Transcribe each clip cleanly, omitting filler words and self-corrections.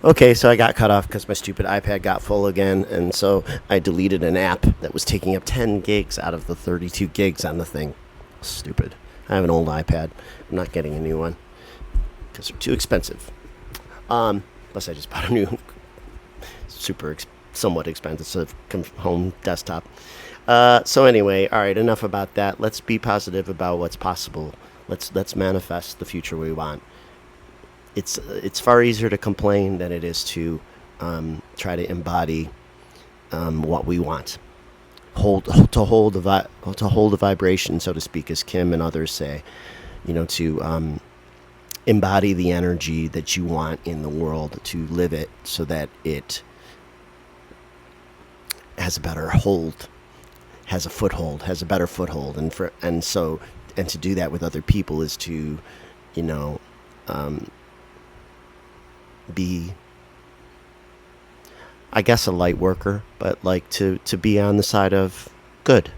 Okay, so I got cut off because my stupid iPad got full again, and so I deleted an app that was taking up 10 gigs out of the 32 gigs on the thing. Stupid. I have an old iPad. I'm not getting a new one because they're too expensive. Plus, I just bought a new, somewhat expensive home desktop. So anyway, all right, enough about that. Let's be positive about what's possible. Let's manifest the future we want. It's far easier to complain than it is to try to embody what we want. Hold the vibration, so to speak, as Kim and others say. To embody the energy that you want in the world, to live it so that it has a better hold, has a foothold, has a better foothold, and to do that with other people is to, you know, be, I guess, a light worker, but like to be on the side of good,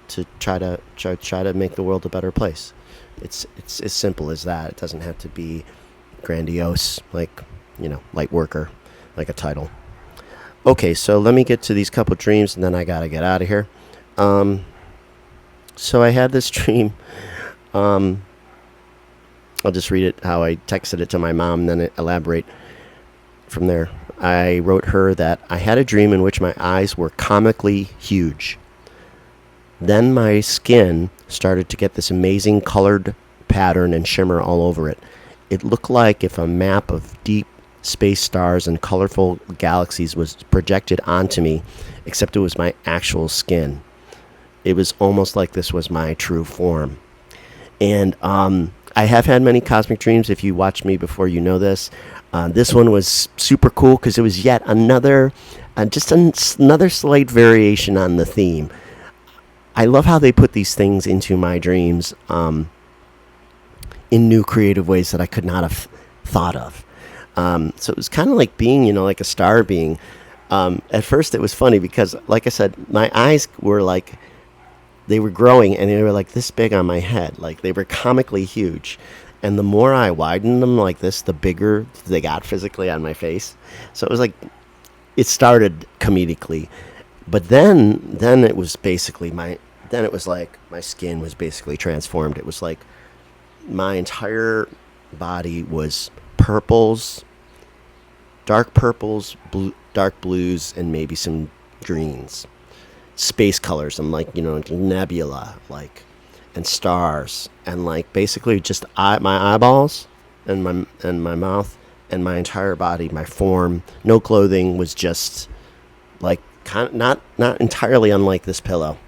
to try to make the world a better place. It's as simple as that. It doesn't have to be grandiose, like, light worker, like a title. Okay, so let me get to these couple dreams, and then I gotta get out of here. So I had this dream. Um, I'll just read it how I texted it to my mom, and then elaborate from there. I wrote her that I had a dream in which my eyes were comically huge. Then my skin started to get this amazing colored pattern and shimmer all over it. It looked like if a map of deep space stars and colorful galaxies was projected onto me, except it was my actual skin. It was almost like this was my true form. And I have had many cosmic dreams. If you watched me before, you know this. This one was super cool because it was yet another, another slight variation on the theme. I love how they put these things into my dreams in new creative ways that I could not have thought of. So it was kind of like being, like a star being. At first, it was funny because, like I said, my eyes were like, they were growing and they were like this big on my head. Like they were comically huge. And the more I widened them like this, the bigger they got physically on my face. So it was like, it started comedically. But then it was basically then it was like my skin was basically transformed. It was like my entire body was purples, dark purples, dark blues, and maybe some greens. Space colors and like nebula, like, and stars, and like basically just my eyeballs and my mouth and my entire body, my form, no clothing, was just like kind of not entirely unlike this pillow,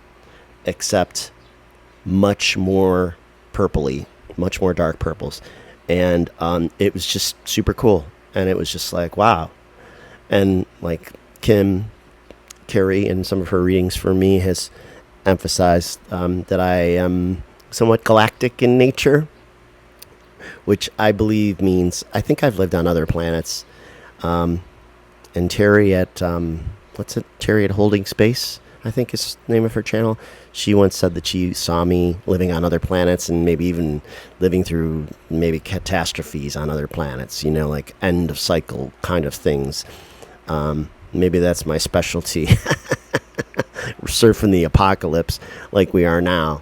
except much more purpley, much more dark purples, and it was just super cool, and it was just like wow, and like Carrie, in some of her readings for me, has emphasized that I am somewhat galactic in nature, which I believe means I think I've lived on other planets. And Terry at Terry at Holding Space, I think is the name of her channel. She once said that she saw me living on other planets and maybe even living through maybe catastrophes on other planets, like end of cycle kind of things. Maybe that's my specialty. Surfing the apocalypse like we are now,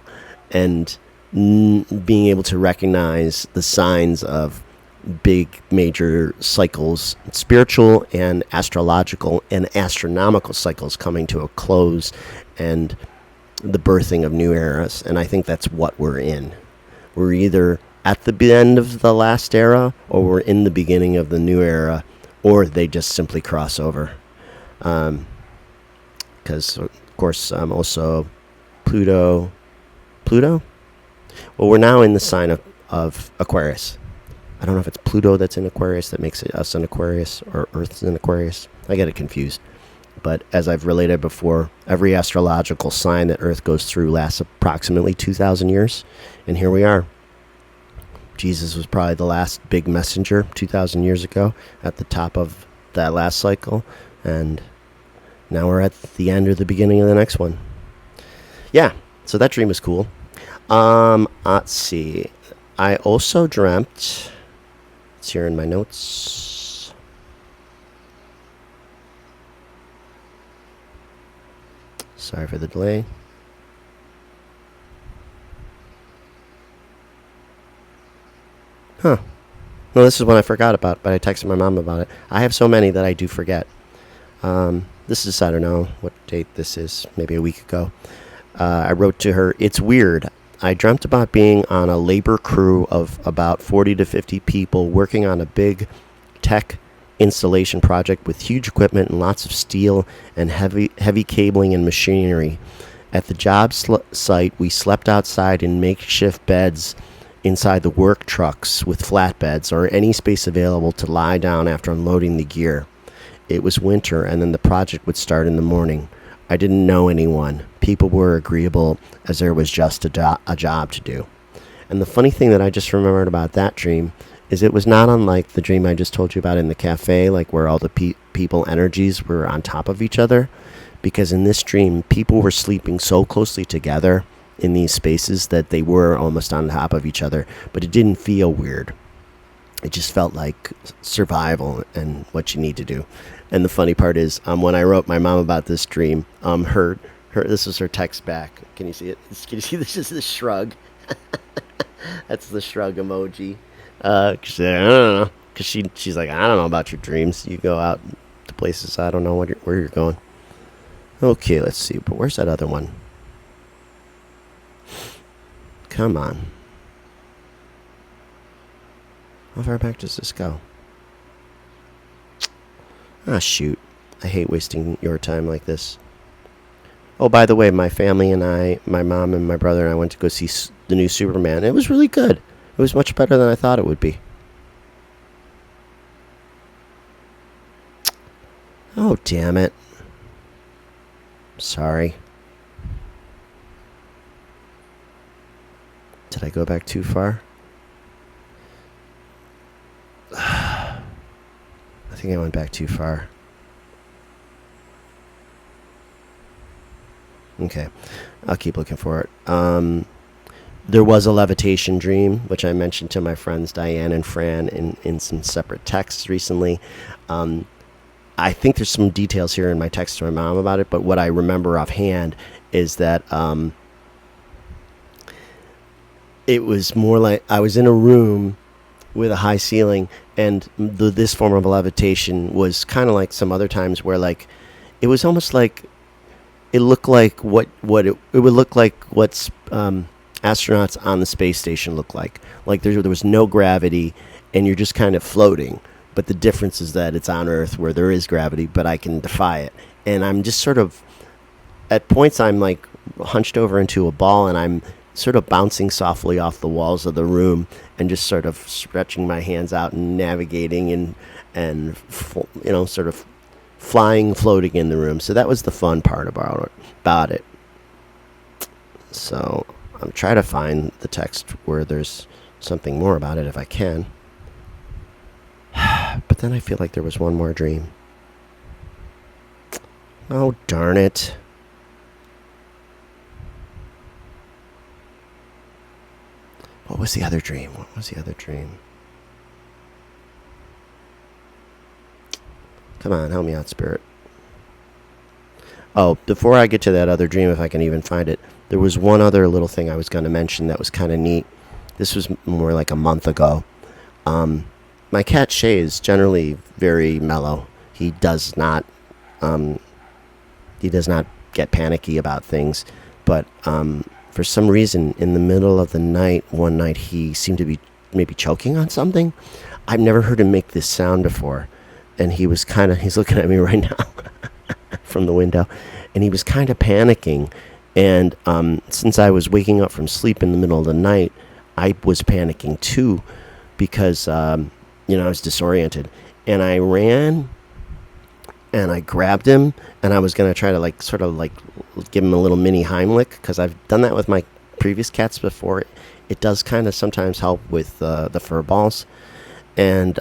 and being able to recognize the signs of big major cycles, spiritual and astrological and astronomical cycles coming to a close, and the birthing of new eras. And I think that's what we're in. We're either at the end of the last era, or we're in the beginning of the new era, or they just simply cross over. Because of course, also Pluto. Well, we're now in the sign of Aquarius. I don't know if it's Pluto that's in Aquarius that makes us an Aquarius, or Earth's in Aquarius. I get it confused. But as I've related before, every astrological sign that Earth goes through lasts approximately 2,000 years. And here we are. Jesus was probably the last big messenger 2,000 years ago at the top of that last cycle. And now we're at the end or the beginning of the next one. Yeah, so that dream was cool. Let's see. I also dreamt, it's here in my notes. Sorry for the delay. Huh. No, this is one I forgot about, but I texted my mom about it. I have so many that I do forget. This is, I don't know what date this is, maybe a week ago. I wrote to her, "It's weird. I dreamt about being on a labor crew of about 40 to 50 people working on a big tech installation project with huge equipment and lots of steel and heavy cabling and machinery. At the job site, we slept outside in makeshift beds inside the work trucks with flatbeds or any space available to lie down after unloading the gear. It was winter, and then the project would start in the morning. I didn't know anyone. People were agreeable as there was just a job to do." And the funny thing that I just remembered about that dream is it was not unlike the dream I just told you about in the cafe, like where all the people energies were on top of each other. Because in this dream, people were sleeping so closely together in these spaces that they were almost on top of each other, but it didn't feel weird. It just felt like survival and what you need to do. And the funny part is, when I wrote my mom about this dream, her this was her text back. Can you see it? Can you see this? Is the shrug? That's the shrug emoji. She said, "I don't know," because she's like, "I don't know about your dreams. You go out to places I don't know where you're going." Okay, let's see. But where's that other one? Come on. How far back does this go? Ah, shoot. I hate wasting your time like this. Oh, by the way, my family and I, my mom and my brother and I went to go see the new Superman. It was really good. It was much better than I thought it would be. Oh, damn it. Sorry. Did I go back too far? I think I went back too far. Okay. I'll keep looking for it. There was a levitation dream, which I mentioned to my friends Diane and Fran in some separate texts recently. I think there's some details here in my text to my mom about it, but what I remember offhand is that it was more like I was in a room with a high ceiling, and this form of levitation was kind of like some other times where, like, it was almost like it looked like what it would look like what's astronauts on the space station look like. Like there was no gravity, and you're just kind of floating. But the difference is that it's on Earth where there is gravity, but I can defy it. And I'm just sort of, at points, I'm like hunched over into a ball, and I'm sort of bouncing softly off the walls of the room and just sort of stretching my hands out and navigating and sort of flying, floating in the room. So that was the fun part about it. So I'm trying to find the text where there's something more about it if I can. But then I feel like there was one more dream. Oh, darn it. What was the other dream? Come on, help me out, Spirit. Oh, before I get to that other dream, if I can even find it, there was one other little thing I was going to mention that was kind of neat. This was more like a month ago. My cat Shay is generally very mellow. He does not get panicky about things, but for some reason, in the middle of the night, one night, he seemed to be maybe choking on something. I've never heard him make this sound before, and he's looking at me right now from the window, and he was kind of panicking. And since I was waking up from sleep in the middle of the night, I was panicking too, because I was disoriented, and I ran and I grabbed him, and I was going to try to sort of give him a little mini Heimlich, because I've done that with my previous cats before. It does kind of sometimes help with the fur balls. And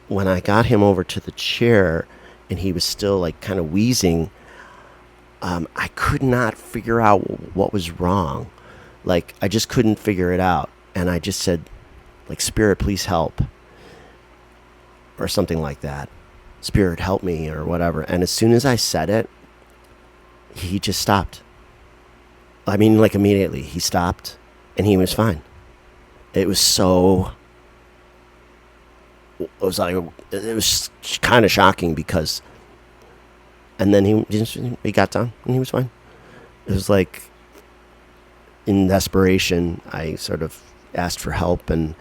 when I got him over to the chair and he was still kind of wheezing, I could not figure out what was wrong. I just couldn't figure it out. And I just said, Spirit, please help. Or something like that. Spirit, help me, or whatever. And as soon as I said it, he just stopped. I mean, like immediately, he stopped and he was fine. It was so. It was kind of shocking because. And then he got down and he was fine. It was like, in desperation, I sort of asked for help and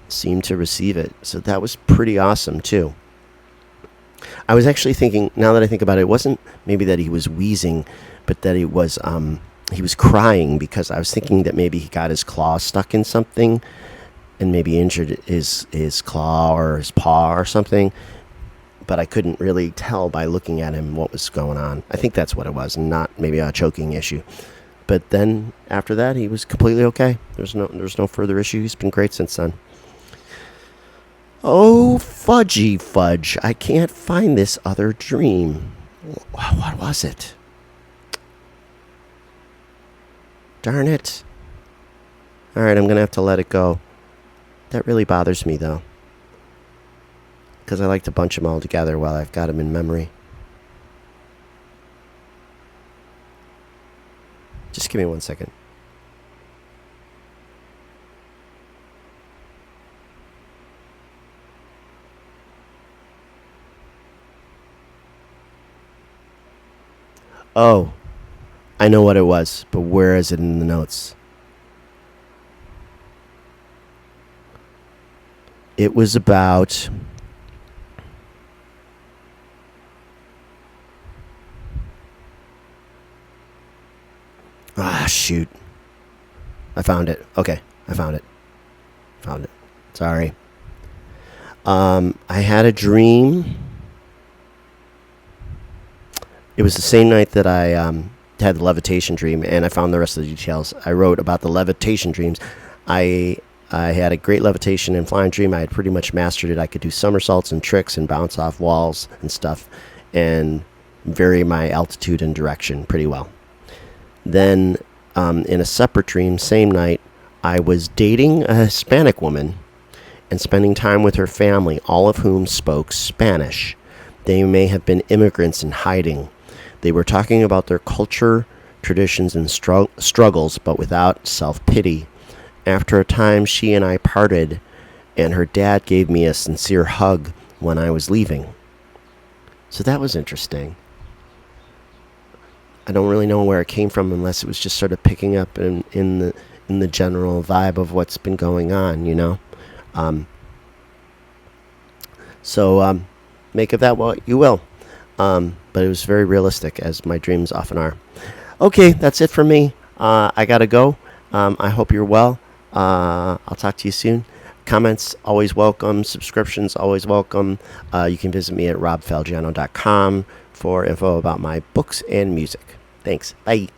seemed to receive it. So that was pretty awesome too. I was actually thinking, now that I think about it, it wasn't maybe that he was wheezing, but that he was crying, because I was thinking that maybe he got his claw stuck in something and maybe injured his claw or his paw or something. But I couldn't really tell by looking at him what was going on. I think that's what it was, and not maybe a choking issue. But then after that, he was completely okay. There's no further issue. He's been great since then. Oh, fudgy fudge. I can't find this other dream. What was it? Darn it. All right, I'm going to have to let it go. That really bothers me, though, because I like to bunch them all together while I've got them in memory. Just give me 1 second. Oh, I know what it was, but where is it in the notes? It was about... shoot. I found it. Okay, I found it. Sorry. I had a dream. It was the same night that I had the levitation dream, and I found the rest of the details. I wrote about the levitation dreams. I had a great levitation and flying dream. I had pretty much mastered it. I could do somersaults and tricks and bounce off walls and stuff, and vary my altitude and direction pretty well. Then, in a separate dream, same night, I was dating a Hispanic woman and spending time with her family, all of whom spoke Spanish. They may have been immigrants in hiding. They were talking about their culture, traditions, and struggles, but without self-pity. After a time, she and I parted, and her dad gave me a sincere hug when I was leaving. So that was interesting. I don't really know where it came from, unless it was just sort of picking up in the general vibe of what's been going on, you know. So make of that what you will. But it was very realistic, as my dreams often are. Okay, that's it for me. I gotta go. I hope you're well. I'll talk to you soon. Comments always welcome. Subscriptions always welcome. You can visit me at robfalgiano.com for info about my books and music. Thanks. Bye.